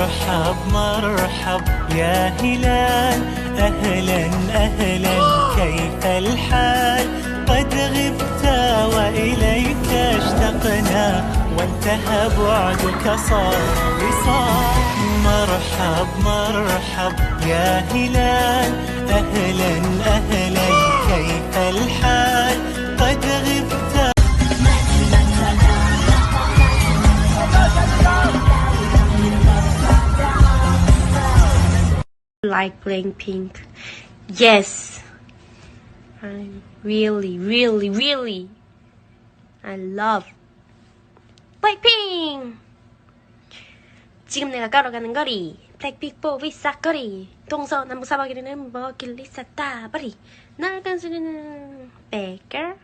مرحب مرحب يا هلال، أهلا أهلا كيف الحال؟ قد غبت وإليك اشتقنا، وانتهى بعدك صار وصال. مرحب مرحب يا هلال، أهلا أهلا كيف الحال؟ قد غبت. Like Blackpink. Yes, I'm really I love Blackpink. 지금 내가 걸어가는 거리 블랙핑크 보이사거리, 동서남북 사방에는 먹길 있었다 버리, 낡은 소리는 Baker.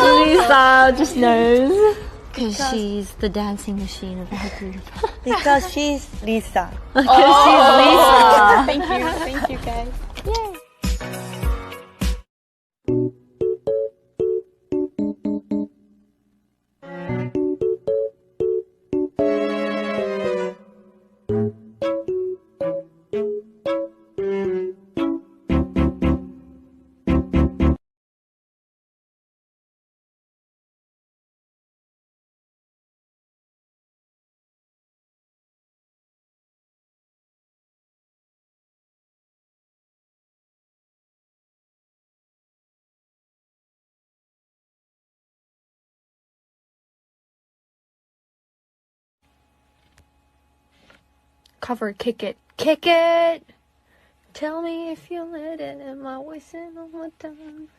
Lisa just knows. Because she's the dancing machine of our group. Because she's Lisa. Because she's Lisa. Thank you guys. Yay. Cover, kick it. Kick it! Tell me if you let it in my voice in all my time.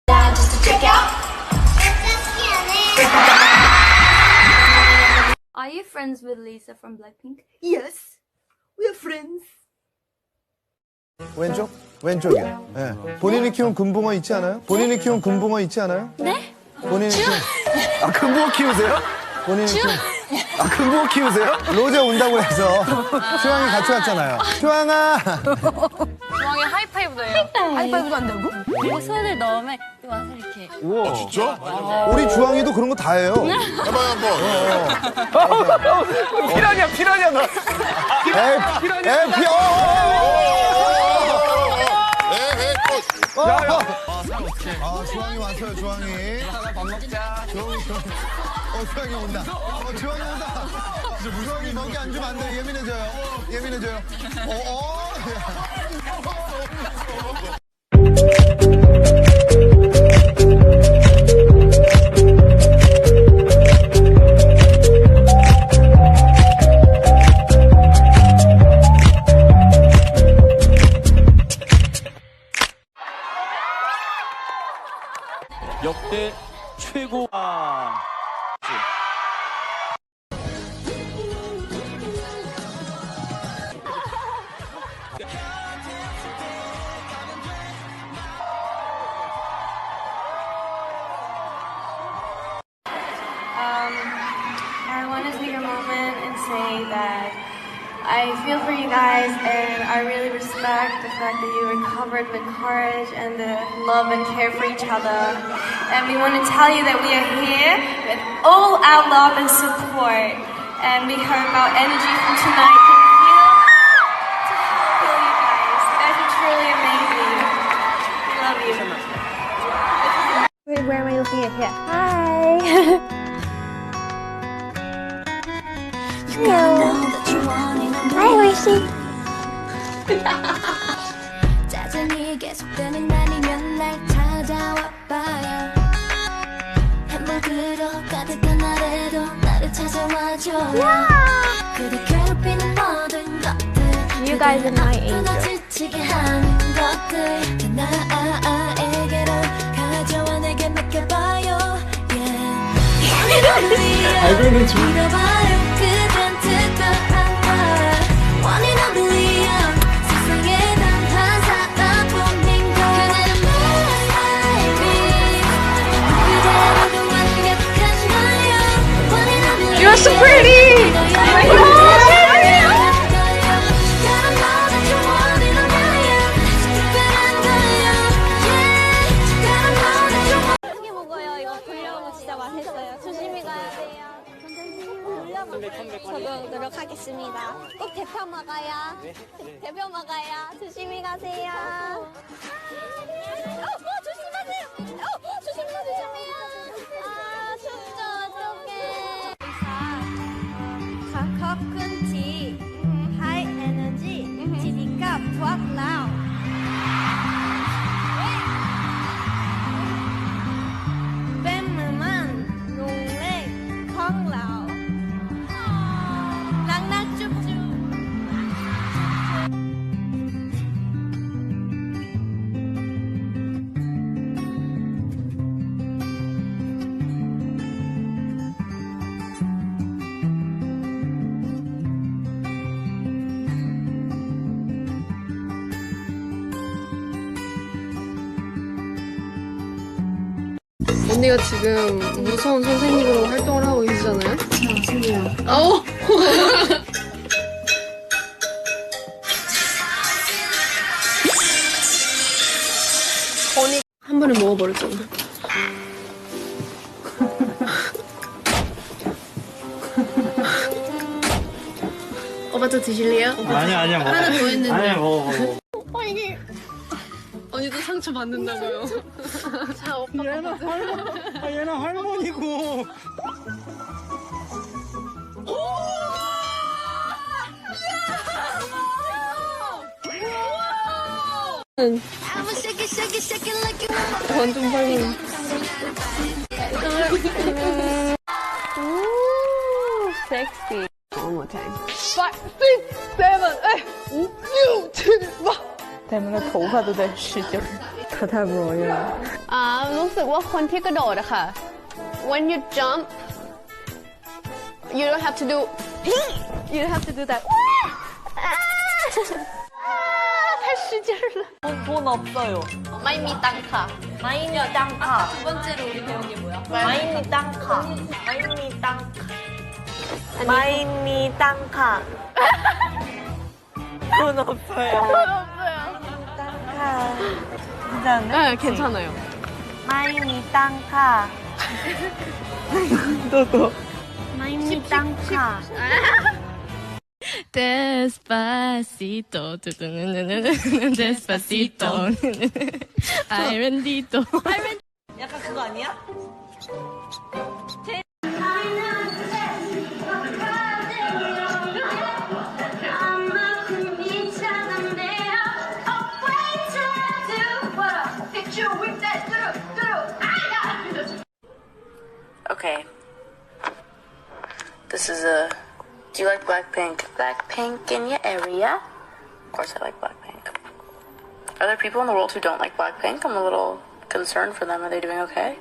Just to check out. Are you friends with Lisa from Blackpink? Yes, we are friends. 왼쪽? 왼쪽이요. 네. 본인이 키운 금붕어 있지 않아요? 본인이 키운 금붕어 있지 않아요? 네? 본인이 키운. 아, 금붕어 키우세요? 본인이 키운. 아, 금붕어 키우세요? 로제 온다고 해서 슈왕이 같이 왔잖아요. 슈왕아! 주황이 하이파이브도 해요. 하이파이브도 한다고? 그리고 손을 넣으면 와서 이렇게. 우와. 진짜? 우리 주왕이도 그런 거 다 해요. 해봐요 한번. 피라냐, 너. 에이, 피어! 주왕이 왔어요, 주왕이. 밥 먹자. 주왕이 온다. 주왕이 온다. 주왕이 먹이 안 주면 안 돼. 예민해져요. 역대 최고. I want to take a moment and say that I feel for you guys, and I really respect the fact that you recovered with courage and the love and care for each other. And we want to tell you that we are here with all our love and support, and we hope our energy from tonight can heal you guys. You guys are truly amazing. We love you. Where am I looking at here? Hi! Hi, Hoshi. 짜증이 계속되는 날이면 날 찾아와 봐요. 행복으로 가득한 날에도 나를 찾아와줘요. 그대 괴롭히는 모든 것들, You guys are my angel. 지치게 하는 것들 다 나에게로 가져와 내게 맡겨봐요. 알고 있는 중. 믿어봐요. 그댄 특별한 걸. One in a billion. 세상에 단 한 사람뿐인 걸. 그대는 my baby. 그대로도 완벽한 거요. One in a billion. You're so pretty. 크게 먹어요. 이거 불려면 진짜 맛있어요. 조심히 가야 돼요. 저도 노력하겠습니다. 꼭 대표 먹어요. 대표 먹어요. 조심히 가세요. 조심하세요. 조심해요. 아, 춥죠. 어떡해. khóc cưng chị high energy chị đi cặp thoát nào bên mình nguồn lên con lão nắng nắng chúc chúc 언니가 지금 무서운 선생님으로 활동을 하고 계시잖아요? 맞습니다. 아우! 한 번에 먹어버렸잖아. 오빠 또 드실래요? 아니야 먹어. 하나 더 했는데. 아니야 먹어. 오빠 이게 언니도 상처 받는다고요? 자, 오빠 얘는 할머니고. 완전 빨리. Ooh, sexy. One more time. 5, 6, 7, 8, 5, 6, 7, 8. 때문에头发都在使劲儿太不容易了รู้สึกว่าคนที่กระโดดอะค่ะ when you jump you don't have to do you don't have to do that 太使劲儿了 돈 없어요. 마이미 땅카. 마이미 땅카. 두 번째로 우리 배운 게 뭐야? 마이미 땅카. 마이미 땅카. 마이미 땅카. 돈 없어요. 땅카. 괜찮은데? 네, 괜찮아요. 마이미 땅카. 또. 마이미 땅카. Despacito, despacito, ay bendito. 약간 그거 아니야? Okay. This is a... Do you like Blackpink? Blackpink in your area? Of course I like Blackpink. Are there people in the world who don't like Blackpink? I'm a little concerned for them. Are they doing okay?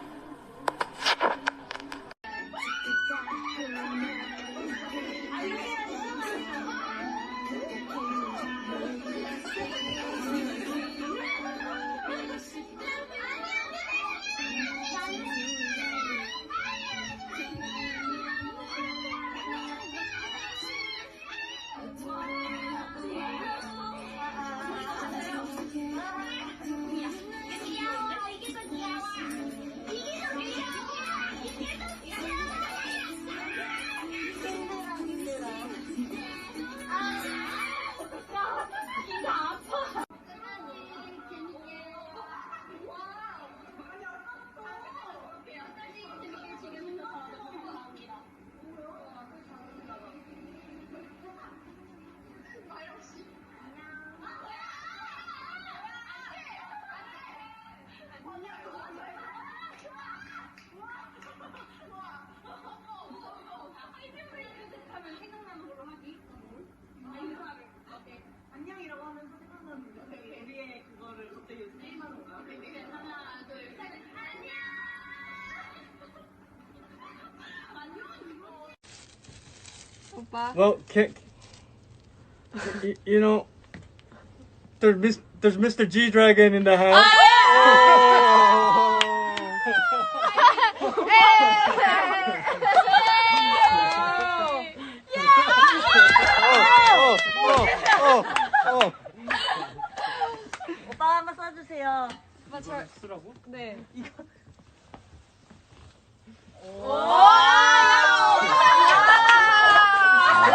Well, you know, there's Mr. G Dragon in the house. 오빠 한번 써주세요. 쓰라고? 네. 이거.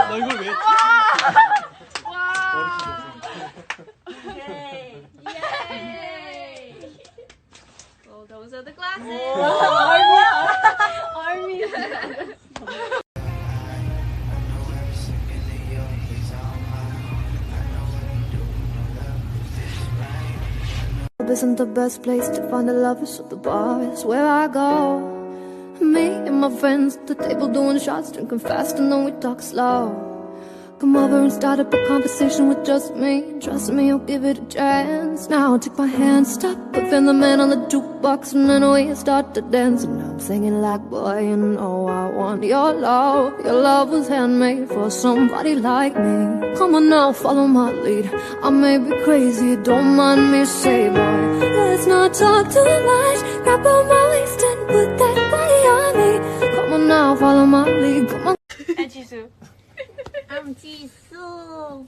너 이걸 왜 했지? Well, those are the glasses. Army. Isn't the best place to find the lovers, so the bar is where I go. Me and my friends at the table doing shots, drinking fast and then we talk slow. Come over and start up a conversation with just me. Trust me, I'll give it a chance. Now take my hand, stop, put the man on the jukebox, and then we start to dance. And I'm singing like, boy, you know I want your love. Your love was handmade for somebody like me. Come on now, follow my lead. I may be crazy, don't mind me, say, boy, let's not talk too much. Grab on my waist and put that body on me. Come on now, follow my lead. Come on. And 지수. I'm 지수.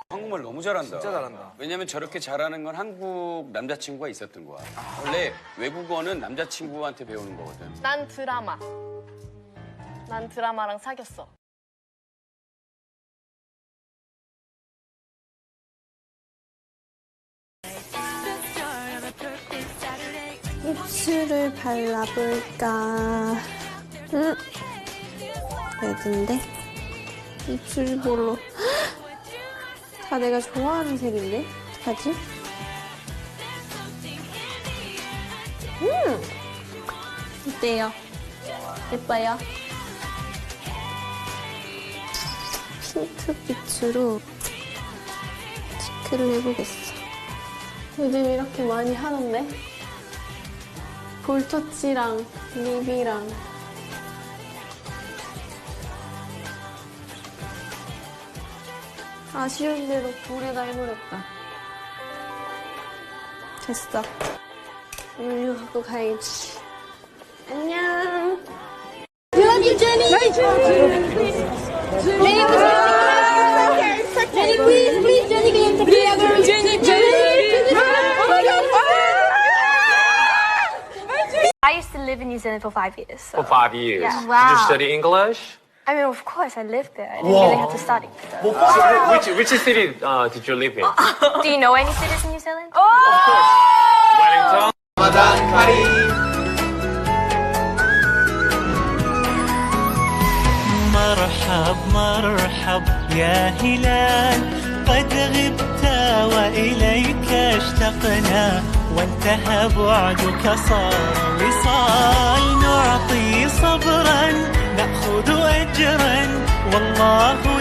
한국말 너무 잘한다. 진짜 잘한다. 왜냐면 저렇게 잘하는 건 한국 남자친구가 있었던 거야. 원래 외국어는 남자친구한테 배우는 거거든. 난 드라마. 난 드라마랑 사귀었어. 입술을 발라볼까? 레드인데? 입술이 별로. 다 내가 좋아하는 색인데? 어떡하지? 어때요? 예뻐요? 핑크빛으로 체크를 해보겠어. 요즘 이렇게 많이 하던데? 볼터치랑 립이랑 아쉬운 대로 볼에다 해버렸다. 됐어. 우유 갖고 가야지. 안녕. Jenny, Jenny, please, Jenny, can you take Jenny. I used to live in New Zealand for 5 years. So. For 5 years? Yeah. Did you study English? I mean, of course, I lived there. I didn't really have to study. So. Which city did you live in? Do you know any cities in New Zealand? Of course. Wellington. Ramadan Kareem. مرحب مرحب يا هلال قد غبت وإليك اشتقنا وانتهى بعدك صار وصال نعطي صبرا نأخذ أجرا والله